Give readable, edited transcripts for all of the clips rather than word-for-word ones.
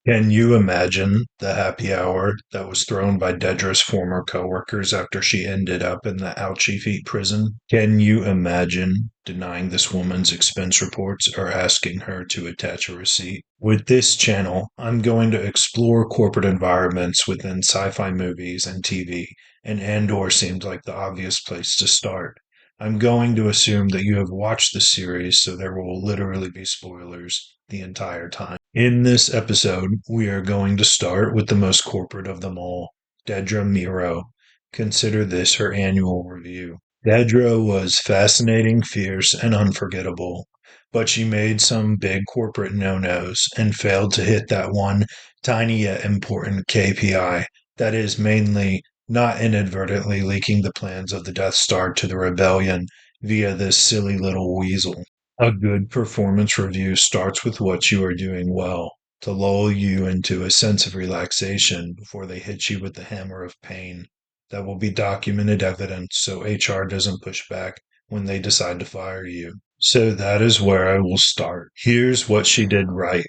Can you imagine the happy hour that was thrown by Dedra's former coworkers after she ended up in the Ouchie Feet prison? Can you imagine denying this woman's expense reports or asking her to attach a receipt? With this channel, I'm going to explore corporate environments within sci-fi movies and TV, and Andor seems like the obvious place to start. I'm going to assume that you have watched the series, so there will literally be spoilers the entire time. In this episode, we are going to start with the most corporate of them all, Dedra Meero. Consider this her annual review. Dedra was fascinating, fierce, and unforgettable, but she made some big corporate no-nos and failed to hit that one tiny yet important KPI that is mainly not inadvertently leaking the plans of the Death Star to the rebellion via this silly little weasel. A good performance review starts with what you are doing well, to lull you into a sense of relaxation before they hit you with the hammer of pain. That will be documented evidence so HR doesn't push back when they decide to fire you. So that is where I will start. Here's what she did right.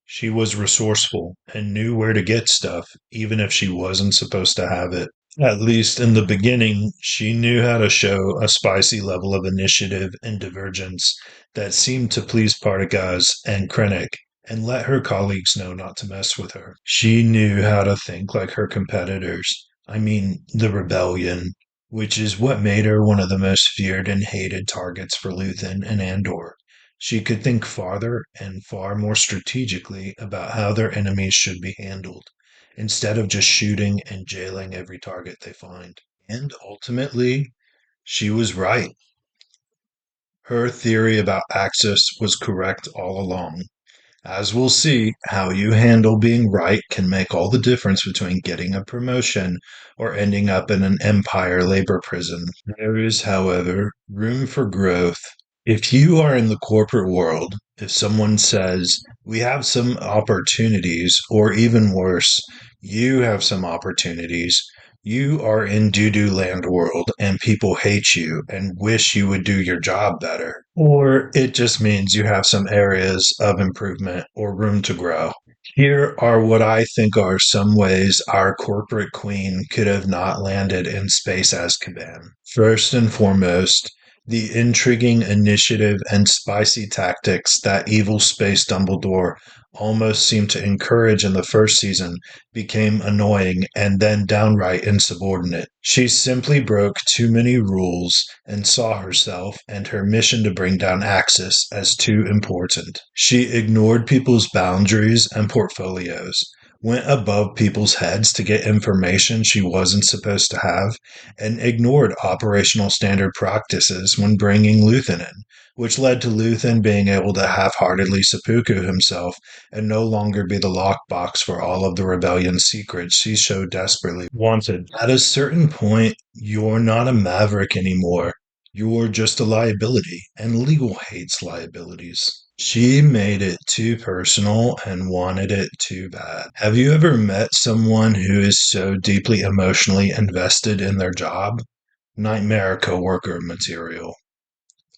She was resourceful and knew where to get stuff, even if she wasn't supposed to have it. At least in the beginning, she knew how to show a spicy level of initiative and divergence that seemed to please Partagaz and Krennic and let her colleagues know not to mess with her. She knew how to think like her competitors. I mean, the rebellion, which is what made her one of the most feared and hated targets for Luthen and Andor. She could think farther and far more strategically about how their enemies should be handled, instead of just shooting and jailing every target they find. And ultimately, she was right. Her theory about Axis was correct all along. As we'll see, how you handle being right can make all the difference between getting a promotion or ending up in an Empire labor prison. There is, however, room for growth. If you are in the corporate world, if someone says, we have some opportunities, or even worse, you have some opportunities, you are in doo-doo land world and people hate you and wish you would do your job better. Or it just means you have some areas of improvement or room to grow. Here are what I think are some ways our corporate queen could have not landed in Space Azkaban. First and foremost, the intriguing initiative and spicy tactics that evil space Dumbledore almost seemed to encourage in the first season became annoying and then downright insubordinate. She simply broke too many rules and saw herself and her mission to bring down Axis as too important. She ignored people's boundaries and portfolios, went above people's heads to get information she wasn't supposed to have, and ignored operational standard practices when bringing Luthen in, which led to Luthen being able to half-heartedly seppuku himself and no longer be the lockbox for all of the rebellion's secrets she so desperately wanted. At a certain point, you're not a maverick anymore. You're just a liability, and legal hates liabilities. She made it too personal and wanted it too bad. Have you ever met someone who is so deeply emotionally invested in their job? Nightmare coworker material.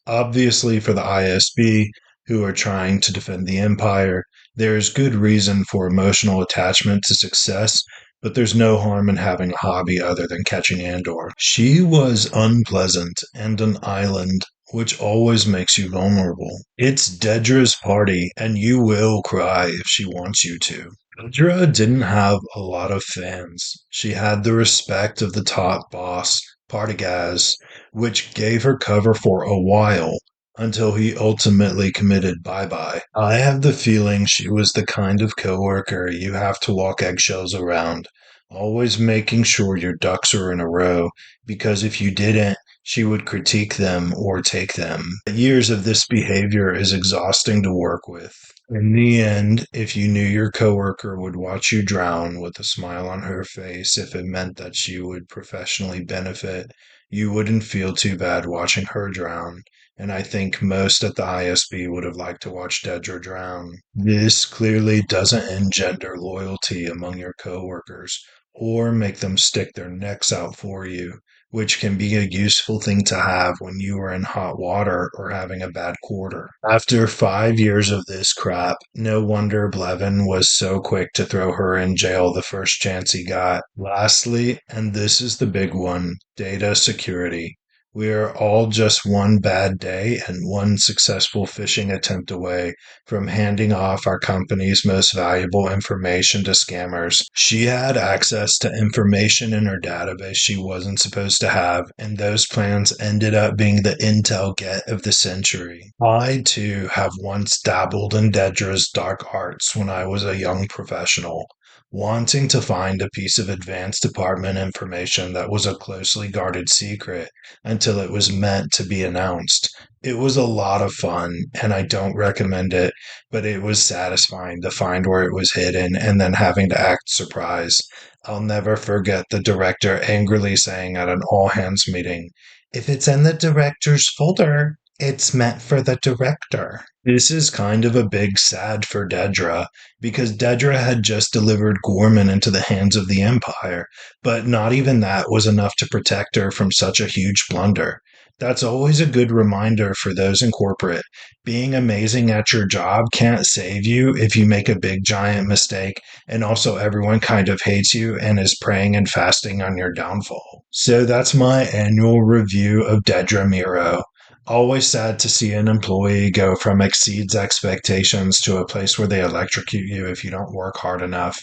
Obviously, for the ISB, who are trying to defend the Empire, there is good reason for emotional attachment to success, but there's no harm in having a hobby other than catching Andor. She was unpleasant and an island, which always makes you vulnerable. It's Dedra's party, and you will cry if she wants you to. Dedra didn't have a lot of fans. She had the respect of the top boss, Partagaz, which gave her cover for a while until he ultimately committed bye-bye. I have the feeling she was the kind of coworker you have to walk eggshells around, always making sure your ducks are in a row, because if you didn't, she would critique them or take them. Years of this behavior is exhausting to work with. In the end, if you knew your coworker would watch you drown with a smile on her face if it meant that she would professionally benefit, you wouldn't feel too bad watching her drown. And I think most at the ISB would have liked to watch Dedra drown. This clearly doesn't engender loyalty among your coworkers or make them stick their necks out for you, which can be a useful thing to have when you are in hot water or having a bad quarter. After 5 years of this crap, no wonder Blevin was so quick to throw her in jail the first chance he got. Lastly, and this is the big one, data security. We are all just one bad day and one successful phishing attempt away from handing off our company's most valuable information to scammers. She had access to information in her database she wasn't supposed to have, and those plans ended up being the intel get of the century. I, too, have once dabbled in Dedra's dark arts when I was a young professional, wanting to find a piece of advanced department information that was a closely guarded secret until it was meant to be announced. It was a lot of fun, and I don't recommend it, but it was satisfying to find where it was hidden and then having to act surprised. I'll never forget the director angrily saying at an all hands meeting, "If it's in the director's folder, it's meant for the director." This is kind of a big sad for Dedra, because Dedra had just delivered Gorman into the hands of the Empire, but not even that was enough to protect her from such a huge blunder. That's always a good reminder for those in corporate. Being amazing at your job can't save you if you make a big giant mistake, and also everyone kind of hates you and is praying and fasting on your downfall. So that's my annual review of Dedra Meero. Always sad to see an employee go from exceeds expectations to a place where they electrocute you if you don't work hard enough.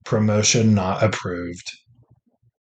Promotion not approved.